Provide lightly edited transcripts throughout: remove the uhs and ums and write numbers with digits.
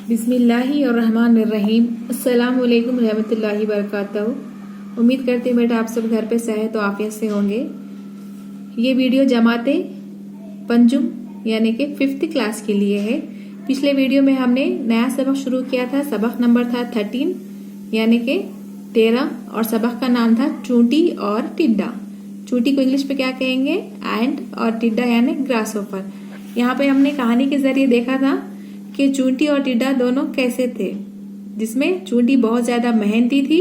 बिस्मिल्लाहिर्रहमानिर्रहीम। अस्सलाम वालेकुम रहमतुल्लाहि वबरकातुहू। उम्मीद करते हैं बेटा आप सब घर पे सेहत और आफियत से होंगे। ये वीडियो जमाते पंजुम यानी कि 5th क्लास के लिए है। पिछले वीडियो में हमने नया सबक शुरू किया था। सबक नंबर था 13 यानी कि 13 और सबक का नाम था चूंटी और टिड्डा। चूंटी को इंग्लिश में क्या कहेंगे? एंट, और टिड्डा यानी ग्रासहोपर। यहाँ पे हमने कहानी के जरिए देखा था कि चूंटी और टिड्डा दोनों कैसे थे, जिसमें चूंटी बहुत ज्यादा मेहनती थी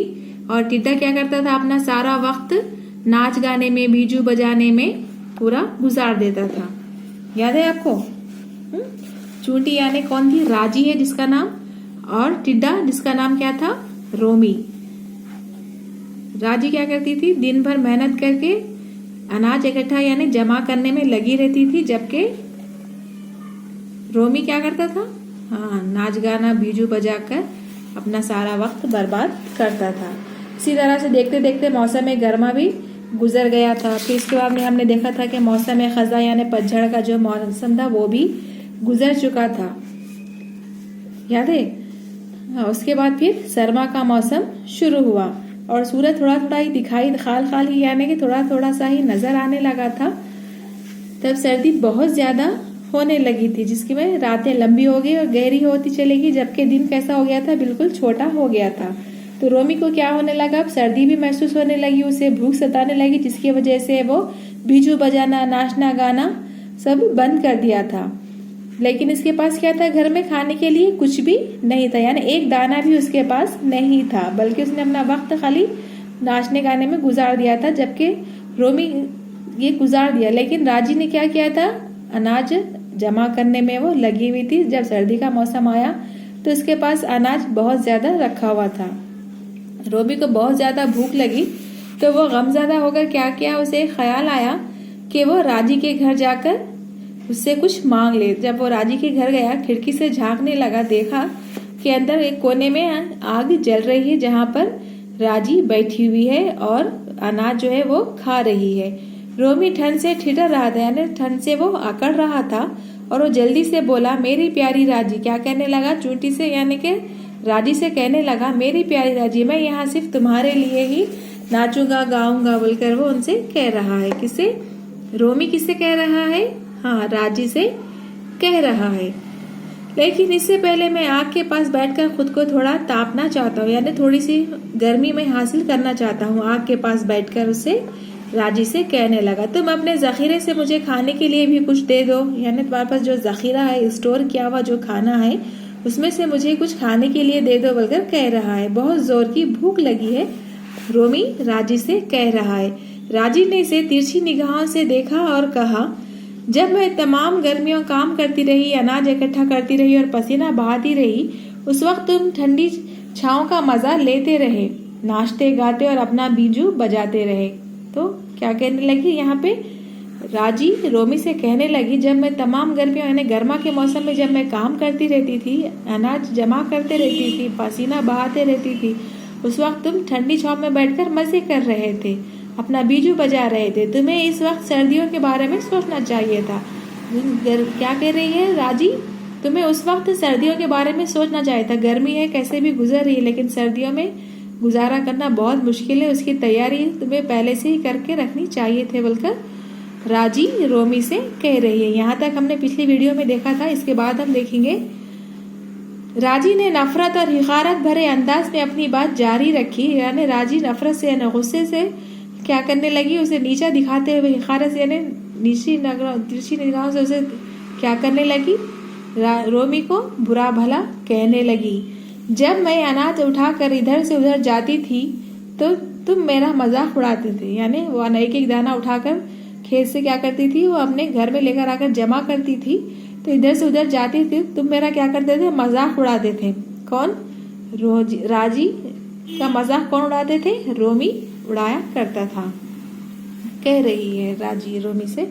और टिड्डा क्या करता था, अपना सारा वक्त नाच गाने में, बीजू बजाने में पूरा गुजार देता था। याद है आपको? चूंटी यानी कौन थी? राजी है जिसका नाम, और टिड्डा जिसका नाम क्या था? रोमी। राजी क्या करती थी? दिन भर मेहनत करके अनाज इकट्ठा यानी जमा करने में लगी रहती थी, जबकि रोमी क्या करता था? नाच गाना, बीजू बजाकर अपना सारा वक्त बर्बाद करता था। इसी तरह से देखते देखते मौसम गर्मा भी गुजर गया था। फिर इसके बाद में हमने देखा था कि मौसम खजा यानी पतझड़ का जो मौसम था वो भी गुजर चुका था। याद है? उसके बाद फिर सरमा का मौसम शुरू हुआ और सूरज थोड़ा थोड़ा ही दिखाई, खाल खाल ही यानी कि थोड़ा थोड़ा सा ही नजर आने लगा था। तब सर्दी बहुत ज्यादा होने लगी थी, जिसकी में रातें लंबी हो गई और गहरी होती चलेगी, जबकि दिन कैसा हो गया था? बिल्कुल छोटा हो गया था। तो रोमी को क्या होने लगा? अब सर्दी भी महसूस होने लगी, उसे भूख सताने लगी, जिसकी वजह से वो बीजू बजाना, नाचना गाना सब बंद कर दिया था। लेकिन इसके पास क्या था? घर में खाने के लिए कुछ भी नहीं था, यानी एक दाना भी उसके पास नहीं था, बल्कि उसने अपना वक्त खाली नाचने गाने में गुजार दिया था, जबकि रोमी ये गुजार दिया। लेकिन राजी ने क्या किया था? अनाज जमा करने में वो लगी हुई थी। जब सर्दी का मौसम आया तो उसके पास अनाज बहुत ज्यादा रखा हुआ था। रोमी को बहुत ज्यादा भूख लगी तो वो गमज़दा होकर क्या किया? उसे ख्याल आया कि वो राजी के घर जाकर उससे कुछ मांग ले। जब वो राजी के घर गया, खिड़की से झांकने लगा, देखा कि अंदर एक कोने में आग जल रही है, जहाँ पर राजी बैठी हुई है और अनाज जो है वो खा रही है। रोमी ठंड से ठिठुर रहा था, यानी ठंड से वो अकड़ रहा था, और वो जल्दी से बोला, मेरी प्यारी राजी। क्या कहने लगा? चूंटी से यानी कि राजी से कहने लगा, मेरी प्यारी राजी, मैं यहाँ सिर्फ तुम्हारे लिए ही नाचूंगा गाऊंगा, बोलकर वो उनसे कह रहा है। किससे? रोमी किससे कह रहा है? हाँ, राजी से कह रहा है। लेकिन इससे पहले मैं आग के पास बैठकर खुद को थोड़ा तापना चाहता हूँ, यानी थोड़ी सी गर्मी में हासिल करना चाहता हूँ। आग के पास बैठकर उससे राजी से कहने लगा, तुम अपने जखीरे से मुझे खाने के लिए भी कुछ दे दो, यानी तुम्हारे पास जो जखीरा है, स्टोर किया हुआ जो खाना है, उसमें से मुझे कुछ खाने के लिए दे दो, बोलकर कह रहा है। बहुत जोर की भूख लगी है, रोमी राजी से कह रहा है। राजी ने इसे तिरछी निगाहों से देखा और कहा, जब मैं तमाम गर्मियों काम करती रही, अनाज इकट्ठा करती रही और पसीना बहाती रही, उस वक्त तुम ठंडी छाँव का मजा लेते रहे, नाचते गाते और अपना बीजू बजाते रहे। तो क्या कहने लगी यहाँ पे? राजी रोमी से कहने लगी, जब मैं तमाम गर्मियों यानी गर्मा के मौसम में जब मैं काम करती रहती थी, अनाज जमा करते रहती थी, पसीना बहाते रहती थी, उस वक्त तुम ठंडी छांव में बैठकर मजे कर रहे थे, अपना बीजू बजा रहे थे। तुम्हें इस वक्त सर्दियों के बारे में सोचना चाहिए था। क्या कह रही है राजी? तुम्हें उस वक्त सर्दियों के बारे में सोचना चाहिए था। गर्मी है, कैसे भी गुजर रही है, लेकिन सर्दियों में गुजारा करना बहुत मुश्किल है, उसकी तैयारी तुम्हें पहले से ही करके रखनी चाहिए थे, बोलकर राजी रोमी से कह रही है। यहाँ तक हमने पिछली वीडियो में देखा था। इसके बाद हम देखेंगे, राजी ने नफरत और हिकारत भरे अंदाज में अपनी बात जारी रखी, यानी राजी नफरत से यानी गुस्से से क्या करने लगी? उसे नीचा दिखाते हुए, हिकारत से यानी तिरछी निगाहों से उसे क्या करने लगी? रोमी को बुरा भला कहने लगी। जब मैं अनाज उठाकर इधर से उधर जाती थी तो तुम मेरा मजाक उड़ाते थे, यानी वो एक एक दाना उठाकर खेत से क्या करती थी? वो अपने घर में लेकर आकर जमा करती थी, तो इधर से उधर जाती थी, तुम मेरा क्या करते थे? मजाक उड़ाते थे। कौन? राजी का मजाक कौन उड़ाते थे? रोमी उड़ाया करता था, कह रही है राजी रोमी से।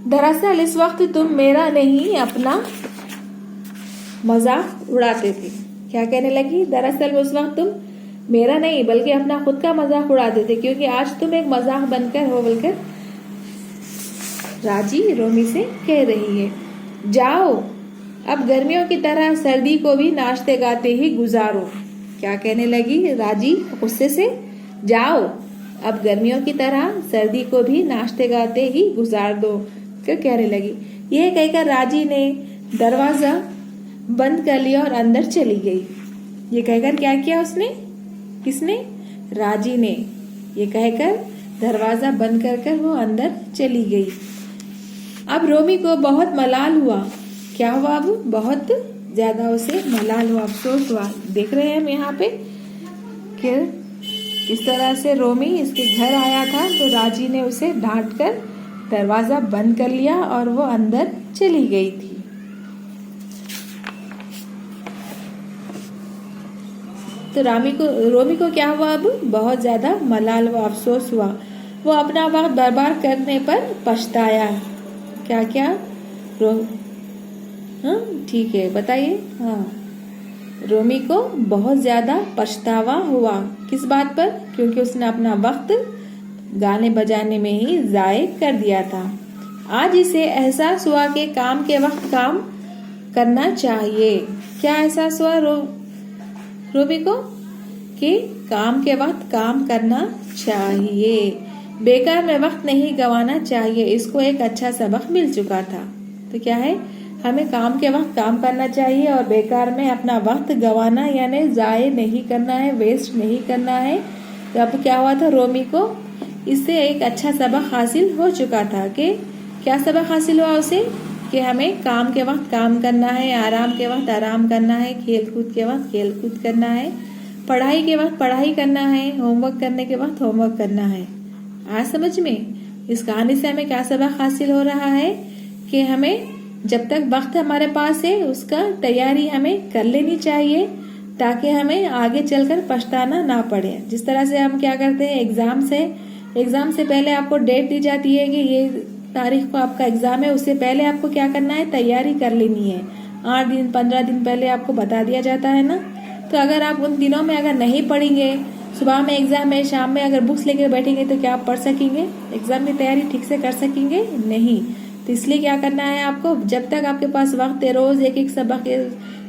दरअसल इस वक्त तुम मेरा नहीं अपना मजाक उड़ाते थे। क्या कहने लगी? दरअसल उस वक्त तुम मेरा नहीं बल्कि अपना खुद का मजाक उड़ाते थे, क्योंकि आज तुम एक मजाक बनकर हो, बोलकर राजी रोमी से कह रही है। जाओ अब गर्मियों की तरह सर्दी को भी नाचते गाते ही गुजारो। क्या कहने लगी राजी गुस्से से? जाओ, अब गर्मियों की तरह सर्दी को भी नाचते गाते ही गुजार दो। क्या कहने लगी? यह कहकर राजी ने दरवाजा बंद कर लिया और अंदर चली गई। ये कहकर क्या किया उसने? किसने? राजी ने। ये कहकर दरवाजा बंद कर वो अंदर चली गई। अब रोमी को बहुत मलाल हुआ। क्या हुआ? अब बहुत ज्यादा उसे मलाल हुआ, अफसोस हुआ। देख रहे हैं हम यहाँ पे कि किस तरह से रोमी इसके घर आया था तो राजी ने उसे डांट कर दरवाजा बंद कर लिया और वो अंदर चली गई थी। तो रोमी को क्या हुआ? अब बहुत ज्यादा मलाल हुआ, अफसोस हुआ। वो अपना वक्त बर्बाद करने पर पछताया। क्या क्या? हाँ ठीक है, बताइए। हाँ, रोमी को बहुत ज्यादा पछतावा हुआ। किस बात पर? क्योंकि उसने अपना वक्त गाने बजाने में ही जाये कर दिया था। आज इसे एहसास हुआ कि काम के वक्त काम करना चाहिए। क्या एहसास हुआ रोमी को? कि काम के वक्त काम करना चाहिए, बेकार में वक्त नहीं गंवाना चाहिए। इसको एक अच्छा सबक मिल चुका था। तो क्या है? हमें काम के वक्त काम करना चाहिए और बेकार में अपना वक्त गंवाना यानी जाये नहीं करना है, वेस्ट नहीं करना है। तो अब क्या हुआ था? रोमी को इससे एक अच्छा सबक हासिल हो चुका था। कि क्या सबक हासिल हुआ उसे? कि हमें काम के वक्त काम करना है, आराम के वक्त आराम करना है, खेल कूद के वक्त खेल कूद करना है, पढ़ाई के वक्त पढ़ाई करना है, होमवर्क करने के वक्त होमवर्क करना है। आज समझ में इस कहानी से हमें क्या सबक हासिल हो रहा है? कि हमें जब तक वक्त हमारे पास है उसका तैयारी हमें कर लेनी चाहिए ताकि हमें आगे चलकर पछताना ना पड़े। जिस तरह से हम क्या करते हैं, एग्जाम से पहले आपको डेट दी जाती है कि ये तारीख को आपका एग्जाम है, उससे पहले आपको क्या करना है? तैयारी कर लेनी है। 8 दिन 15 दिन पहले आपको बता दिया जाता है ना। तो अगर आप उन दिनों में अगर नहीं पढ़ेंगे, सुबह में एग्जाम है, शाम में अगर बुक्स लेकर बैठेंगे तो क्या आप पढ़ सकेंगे? एग्जाम की तैयारी ठीक से कर सकेंगे? नहीं। तो इसलिए क्या करना है आपको? जब तक आपके पास वक्त है, रोज एक एक सबक,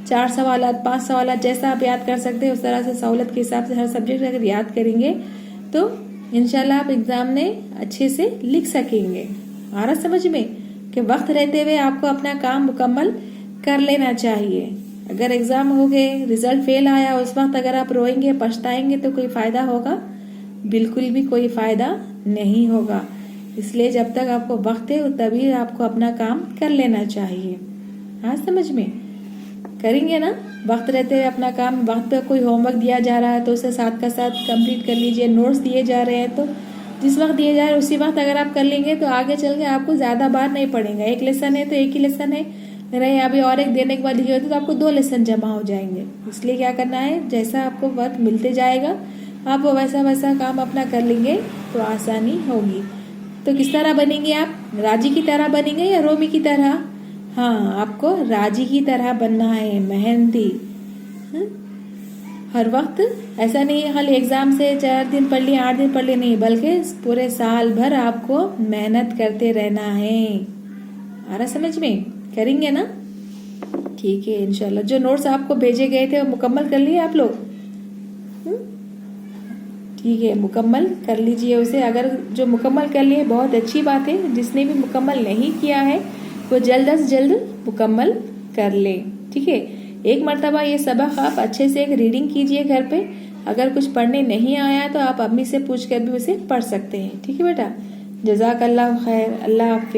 4 सवाल 5 सवाल जैसा आप याद कर सकते हैं उस तरह से सहूलत के हिसाब से हर सब्जेक्ट अगर याद करेंगे तो इंशाल्लाह आप एग्जाम में अच्छे से लिख सकेंगे। आ रहा समझ में कि वक्त रहते हुए आपको अपना काम मुकम्मल कर लेना चाहिए। अगर एग्जाम हो गए, रिजल्ट फेल आया, उस वक्त अगर आप रोएंगे पछताएंगे तो कोई फायदा होगा? बिल्कुल भी कोई फायदा नहीं होगा। इसलिए जब तक आपको वक्त है तभी आपको अपना काम कर लेना चाहिए। हाँ समझ में? करेंगे ना वक्त रहते हुए अपना काम। वक्त पे कोई होमवर्क दिया जा रहा है तो उसे साथ का साथ कंप्लीट कर लीजिए। नोट्स दिए जा रहे हैं तो जिस वक्त दिए जा रहे हैं उसी वक्त अगर आप कर लेंगे तो आगे चल के आपको ज्यादा बार नहीं पड़ेगा। एक लेसन है तो एक ही लेसन है, नहीं अभी और एक देने के बाद लिखे होते तो आपको 2 लेसन जमा हो जाएंगे। इसलिए क्या करना है, जैसा आपको वक्त मिलते जाएगा आप वो वैसा काम अपना कर लेंगे तो आसानी होगी। तो किस तरह बनेंगे आप? राजी की तरह बनेंगे या रोमी की तरह? हाँ, आपको राजी की तरह बनना है, मेहनती। हर वक्त ऐसा नहीं है खाली एग्जाम से 4 दिन पढ़ लिए 8 दिन पढ़ लिए, नहीं, बल्कि पूरे साल भर आपको मेहनत करते रहना है। आ रहा समझ में? करेंगे ना? ठीक है इंशाल्लाह। जो नोट्स आपको भेजे गए थे वो मुकम्मल कर लिए आप लोग? ठीक है, मुकम्मल कर लीजिए उसे। अगर जो मुकम्मल कर लिए बहुत अच्छी बात है। जिसने भी मुकम्मल नहीं किया है वो जल्द से जल्द मुकम्मल कर ले। ठीक है, एक मर्तबा ये सबक आप अच्छे से एक रीडिंग कीजिए घर पे। अगर कुछ पढ़ने नहीं आया तो आप अम्मी से पूछ कर भी उसे पढ़ सकते हैं। ठीक है बेटा, जज़ाकल्लाह खैर, अल्लाह हाफिज़।